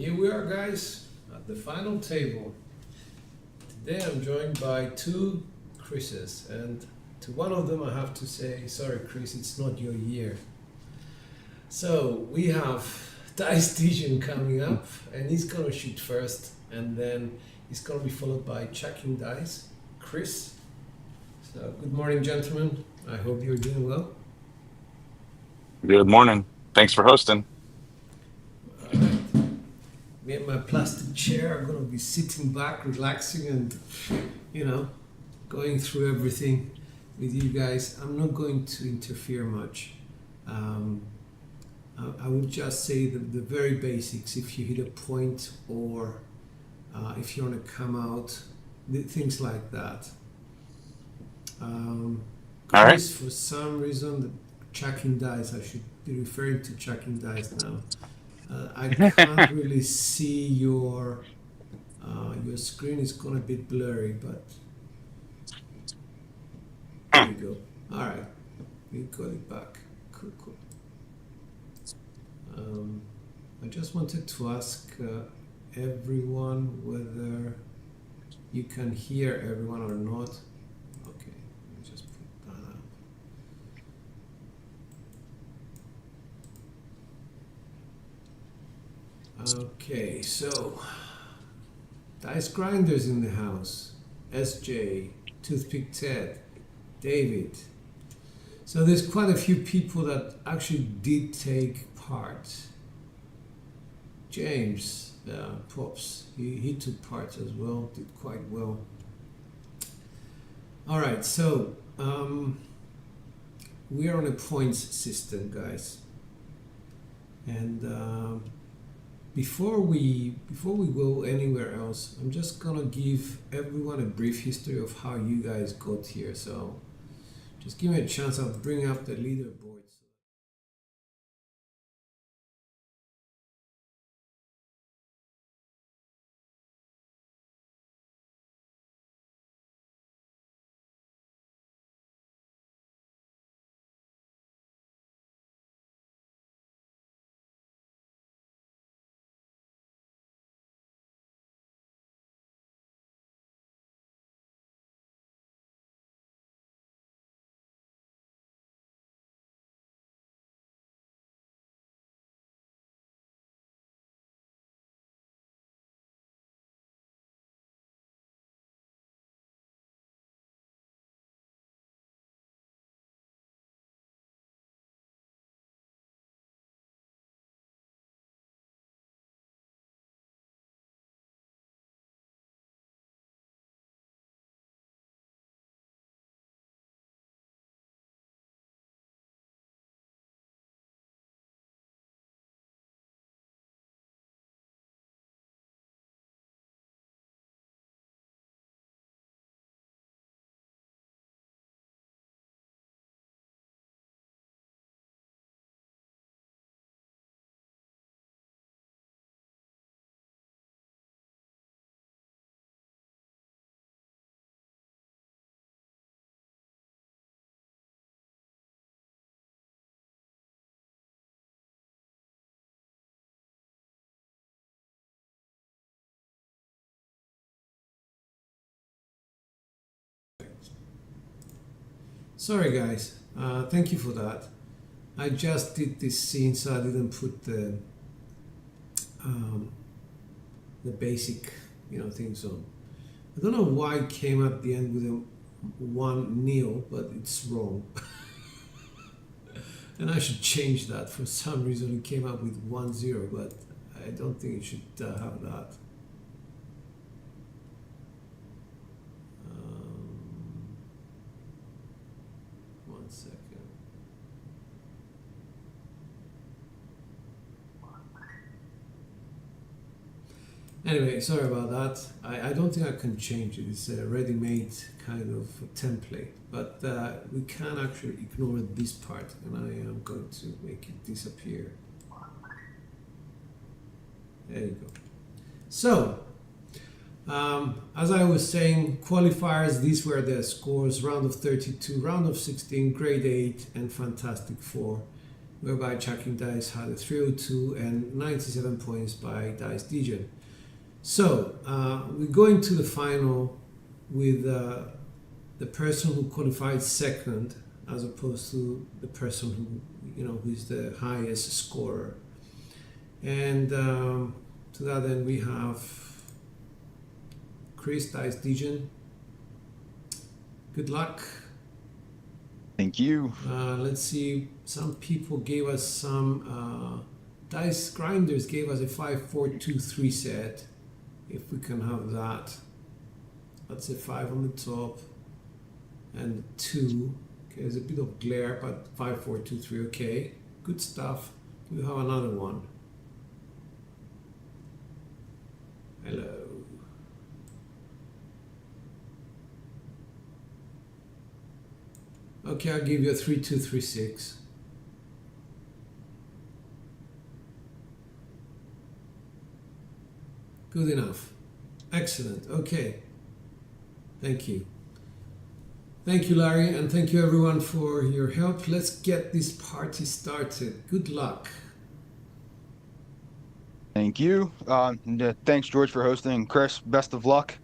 Here we are, guys, at the final table. Today I'm joined by two Chris's, and to one of them I have to say, sorry Chris, it's not your year. So we have Dice Dijon coming up, and he's gonna shoot first, and then he's gonna be followed by Chucking Dice, Chris. So good morning, gentlemen. I hope you're doing well. Good morning. Thanks for hosting. All right. Me and my plastic chair are gonna be sitting back, relaxing, and going through everything with you guys. I'm not going to interfere much. I would just say the very basics. If you hit a point, or if you want to come out, things like that. All right. Chris, for some reason, the Chucking Dice, I should be referring to Chucking Dice now. I can't really see your screen. Is gone a bit blurry, but there you go. All right, we got it back. Cool. I just wanted to ask everyone whether you can hear everyone or not. Okay, let me just put that up. Okay, so Dice Grinders in the house. SJ, Toothpick Ted, David. So there's quite a few people that actually did take part. James, Pops, he took part as well, did quite well. All right, so we are on a points system, guys. And before we go anywhere else, I'm just gonna give everyone a brief history of how you guys got here. So just give me a chance. I'll bring up the leaderboards. Sorry guys, thank you for that. I just did this scene, so I didn't put the basic things on. I don't know why it came at the end with a 1-0, but it's wrong. And I should change that. For some reason it came up with 1-0, but I don't think it should have that. One second. Anyway, sorry about that. I don't think I can change it. It's a ready-made kind of template, but we can actually ignore this part, and I am going to make it disappear. There you go. So, as I was saying, qualifiers, these were the scores: round of 32, round of 16, grade 8, and Fantastic 4. whereby Chucking Dice had a 302 and 97 points by Dice Degen. So we go into the final with the person who qualified second, as opposed to the person who is the highest scorer. And to that end, we have Chris Dice Degen. Good luck. Thank you. Let's see. Some people gave us some Dice Grinders gave us a 5-4-2-3 set. If we can have that. That's a 5 on the top and 2. Okay, there's a bit of glare, but 5-4-2-3. Okay, good stuff. We have another one. Hello. Okay, I'll give you a 3-2-3-6. Good enough. Excellent. Okay. Thank you. Thank you, Larry, and thank you everyone for your help. Let's get this party started. Good luck. Thank you. Thanks, George, for hosting. Chris, best of luck.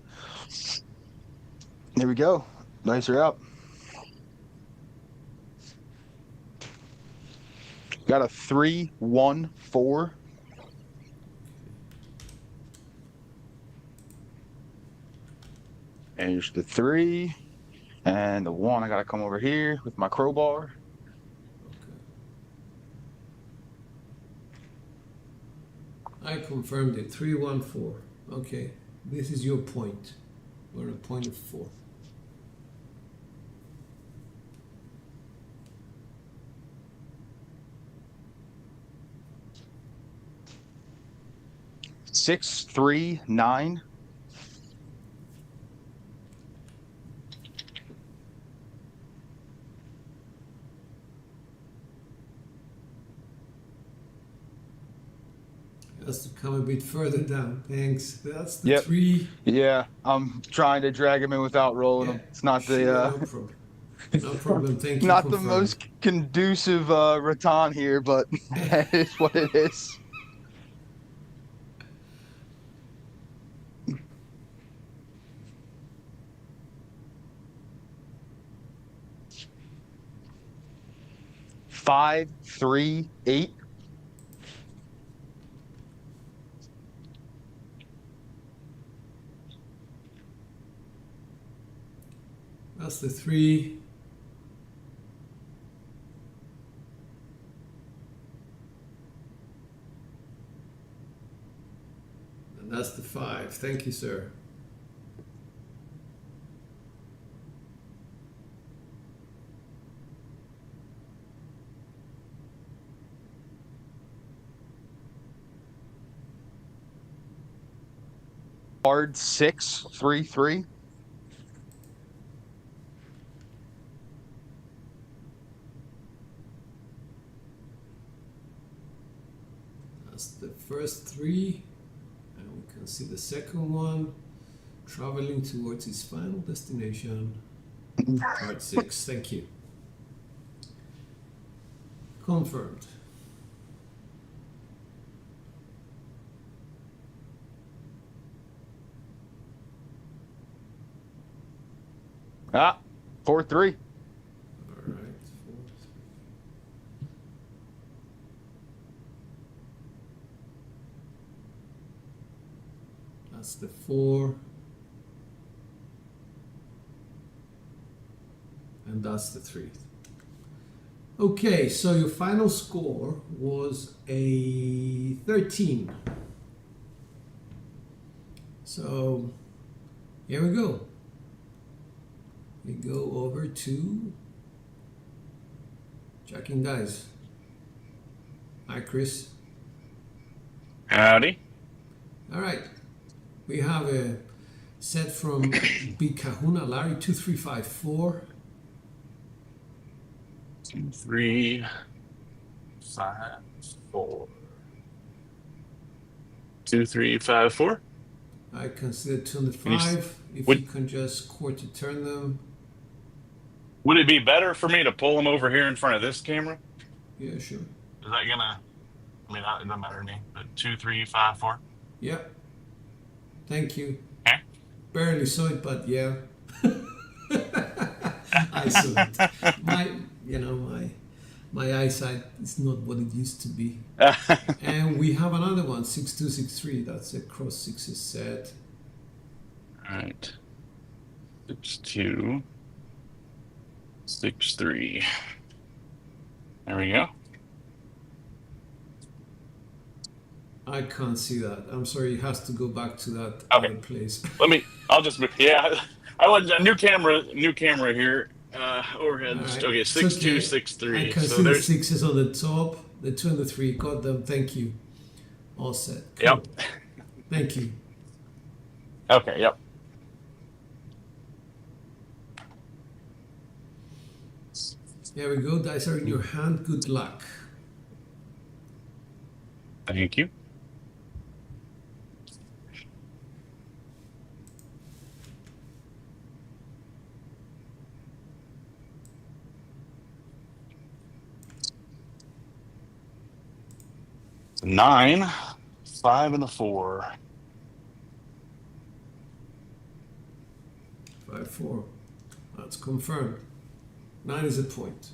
There we go. Dice are out. Got a 3-1-4. And here's the 3. And the 1, I gotta come over here with my crowbar. I confirmed it. 3-1-4. Okay. This is your point. We're at a point of 4. Six, 3, 9. Has to come a bit further down. Thanks. That's the 3. Yeah, I'm trying to drag him in without rolling him. It's not sure, no problem. No problem. Thank you. Not the most conducive rattan here, but that is what it is. Five, 3, 8. That's the 3. And that's the 5. Thank you, sir. Hard 6, 3, 3. That's the first 3, and we can see the second one traveling towards its final destination. Part 6. Thank you. Confirmed. Ah, 4, 3. All right. 4, 3. That's the 4. And that's the 3. Okay, so your final score was a 13. So here we go. We go over to Chucking Dice. Hi, Chris. Howdy. All right. We have a set from Big Kahuna, Larry, 2354. 2, 3, 5, 4. 2, 3, 5, 4. I consider 2 and the 5. If you can just quarter turn them. Would it be better for me to pull them over here in front of this camera? Yeah, sure. Is that gonna? I mean, it doesn't matter to me. But 2, 3, 5, 4. Yep. Thank you. Okay. Barely saw it, but yeah. I saw it. My eyesight is not what it used to be. And we have another one, 6263. That's a cross sixes set. All right. 6, 2, 6, 3. There we go. I can't see that. I'm sorry, it has to go back to that Okay. other place. I'll just move. Yeah, I want a new camera here. Overhead. All right. Okay, It's 6, 2, okay. 6, 3. I can So see the there's. sixes on the top, the 2 and the 3. Got them. Thank you. All set. Cool. Yep. Thank you. Okay. Yep. There we go. Dice are in your hand. Good luck. Thank you. It's a 9, 5, and a 4. 5-4. That's confirmed. 9 is a point.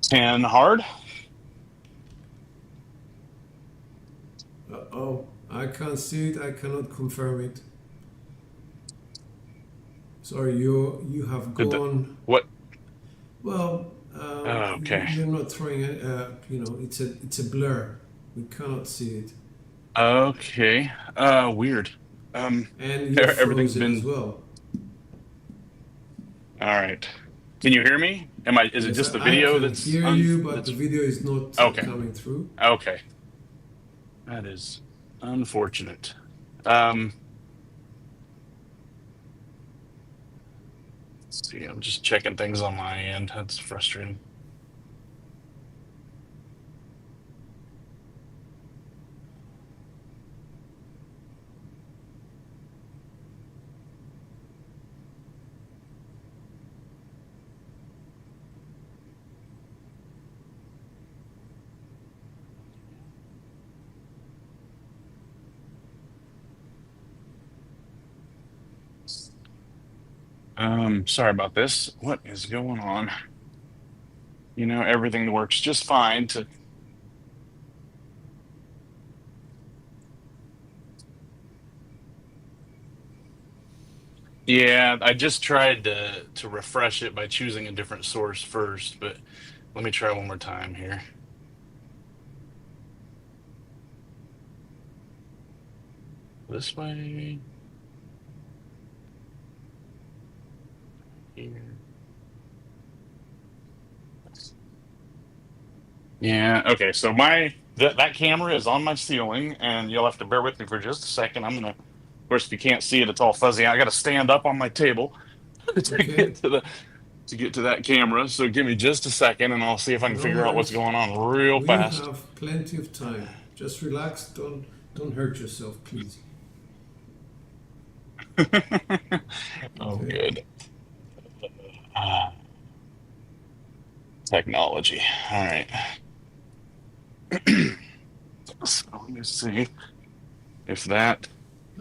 Ten hard. Oh, I can't see it. I cannot confirm it. Sorry, you have gone. What? Well, Okay. you're not throwing it. It's a blur. We cannot see it. Okay. Weird. And you're Everything's frozen been as well. all right. Can you hear me? Is it Yes, just the I video can that's hear you, but the video is not Okay. coming through. Okay. That is unfortunate. Let's see. I'm just checking things on my end. That's frustrating. Sorry about this. What is going on? Everything works just fine to. Yeah, I just tried to refresh it by choosing a different source first, but let me try one more time here. This way. Here. Yeah, okay. So that camera is on my ceiling, and you'll have to bear with me for just a second. Of course, if you can't see it, it's all fuzzy. I got to stand up on my table to Okay. get to that camera. So give me just a second, and I'll see if I can No figure out what's worries. We real fast. have plenty of time. Just relax. Don't hurt yourself, please. Oh, Okay. good. Technology. All right. So let me see if that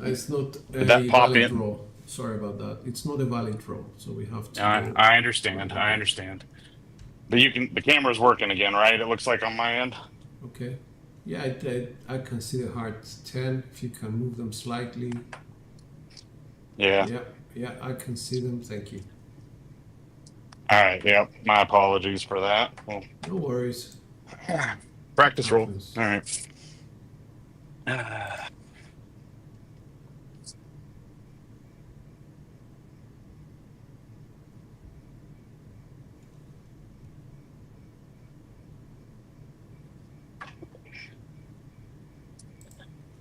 It's not a did that pop valid in. draw. Sorry about that. It's not a valid draw, so we have to. I understand. I understand. But the camera's working again, right? It looks like on my end. Okay. Yeah, I can see the hearts 10. If you can move them slightly. Yeah. Yeah, I can see them. Thank you. All right. Yep. My apologies for that. Well, No worries. practice roll. Happens. All right.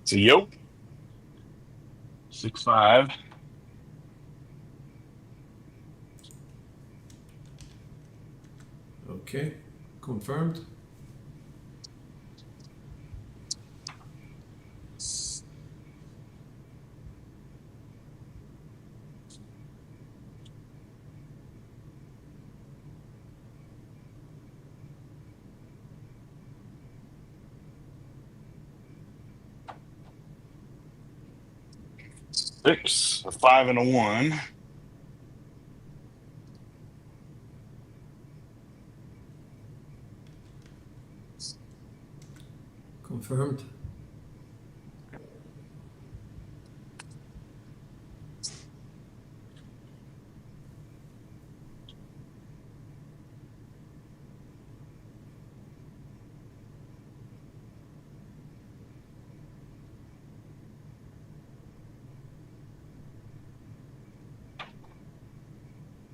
So, yo. 6, 5. Okay, confirmed. Six, a 5, and a 1. Confirmed.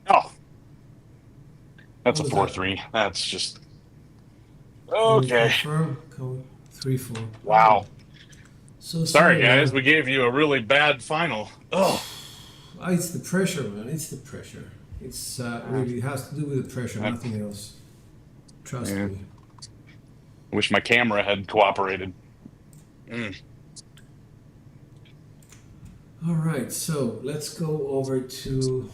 Oh, that's What a was 4, that? 3. That's just Can we okay. confirm? 3-4. Wow. So Sorry, sorry, guys. man. We gave you a really bad final. Oh, It's the pressure, man. It's the pressure. It's really, it has to do with the pressure, I, nothing else. Trust yeah. me. Wish my camera had cooperated. Mm. All right, so let's go over to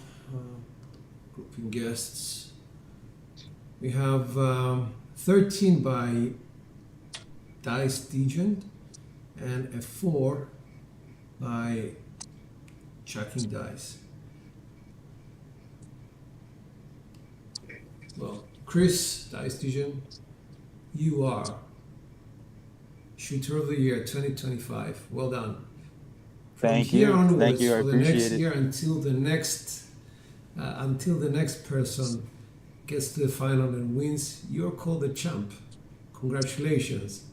grouping guests. We have 13 by Dice Degen and a 4 by Chucking Dice. Well, Chris Dice Degen, you are Shooter of the Year 2025. Well done. From Thank here you. onwards, Thank you. I for the next appreciate it. year until the next person gets to the final and wins, you're called the champ. Congratulations.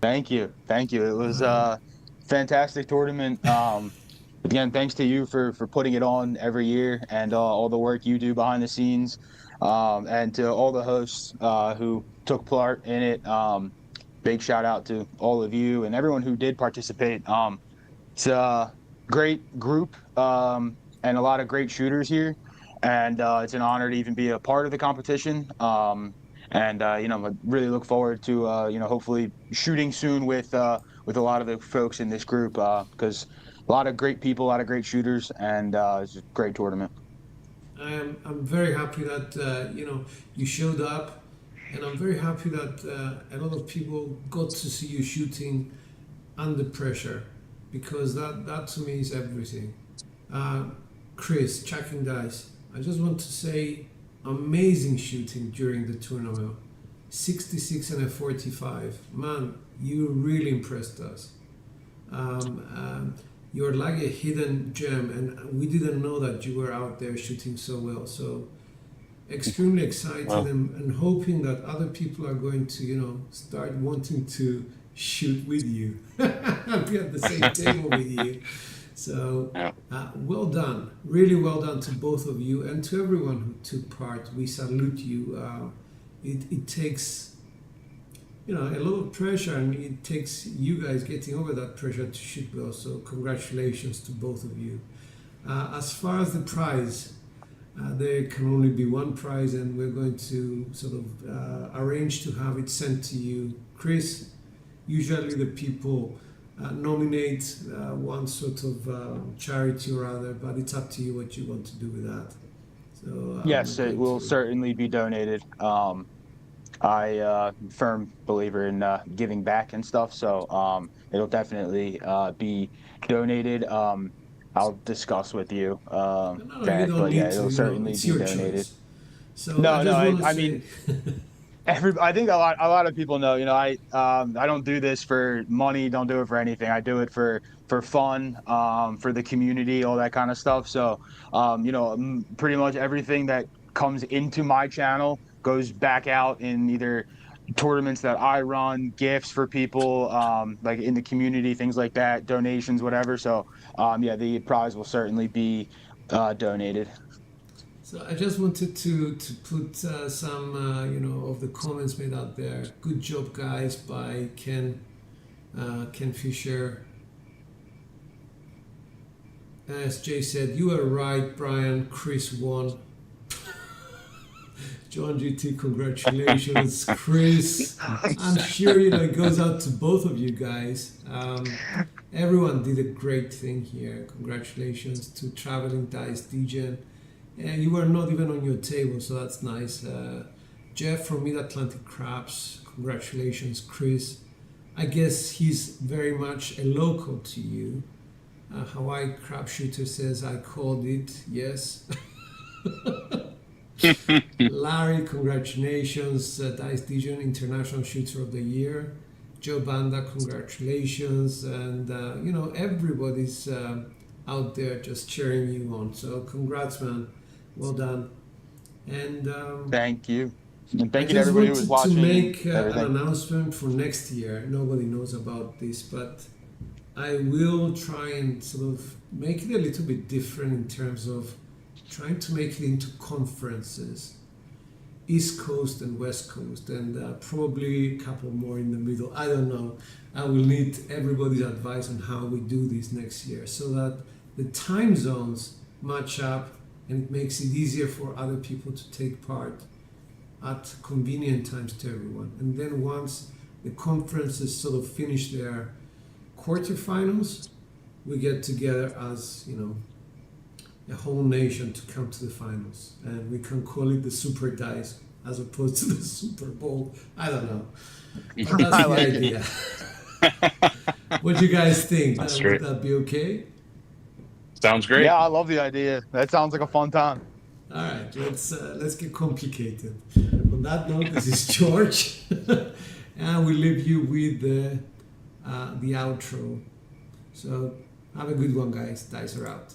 Thank you. Thank you. It was Um, a fantastic tournament. Again, thanks to you for putting it on every year and all the work you do behind the scenes, and to all the hosts who took part in it. Big shout out to all of you and everyone who did participate. It's a great group, and a lot of great shooters here, and it's an honor to even be a part of the competition. And I really look forward to hopefully shooting soon with a lot of the folks in this group, because a lot of great people, a lot of great shooters, and it's a great tournament. I'm very happy that you showed up, and I'm very happy that a lot of people got to see you shooting under pressure, because that to me is everything. Chris, Chucking Dice, I just want to say amazing shooting during the tournament. 66 and a 45. Man, you really impressed us. You're like a hidden gem, and we didn't know that you were out there shooting so well. So extremely excited, Well, and hoping that other people are going to, start wanting to shoot with you, be at the same table with you. So yeah. well done, really well done to both of you and to everyone who took part. We salute you. It takes a lot of pressure, and it takes you guys getting over that pressure to shoot well. So congratulations to both of you. As far as the prize, there can only be one prize, and we're going to sort of arrange to have it sent to you. Chris, usually the people nominate one sort of charity or other, but it's up to you what you want to do with that. So Yes, we're it going will to. certainly be donated. Firm believer in giving back and stuff, so it'll definitely be donated. I'll discuss with you No, you that, don't but yeah, need to. it'll certainly It's be your donated. choice. So I No, no, just want to I say, mean, I think a lot of people know. I don't do this for money. Don't do it for anything. I do it for fun, for the community, all that kind of stuff. So, pretty much everything that comes into my channel goes back out in either tournaments that I run, gifts for people, like in the community, things like that, donations, whatever. So, yeah, the prize will certainly be donated. so I just wanted to put some of the comments made out there. Good job, guys, by Ken Fisher. As Jay said, you are right, Brian. Chris won. John GT, congratulations. Chris, I'm sure it goes out to both of you guys. Everyone did a great thing here. Congratulations to Traveling Dice Degen. And you were not even on your table, so that's nice. Jeff from Mid-Atlantic Crabs, congratulations. Chris, I guess he's very much a local to you. Hawaii Crab Shooter says, I called it, yes. Larry, congratulations. Dice Degen, International Shooter of the Year. Joe Banda, congratulations. And, everybody's out there just cheering you on. So congrats, man. Well done. And thank you. And thank I you to just everybody who was wanted to watching. make an announcement for next year. Nobody knows about this, but I will try and sort of make it a little bit different in terms of trying to make it into conferences, East Coast and West Coast, and probably a couple more in the middle. I don't know. I will need everybody's advice on how we do this next year so that the time zones match up and it makes it easier for other people to take part at convenient times to everyone. And then once the conferences sort of finish their quarterfinals, we get together as, a whole nation to come to the finals. And we can call it the Super Dice as opposed to the Super Bowl. I don't know. But that's the idea. What do you guys think? Would that be okay? Sounds great. Yeah, I love the idea. That sounds like a fun time. All right, let's get complicated. On that note, this is George, and we leave you with the outro. So have a good one, guys. Dice are out.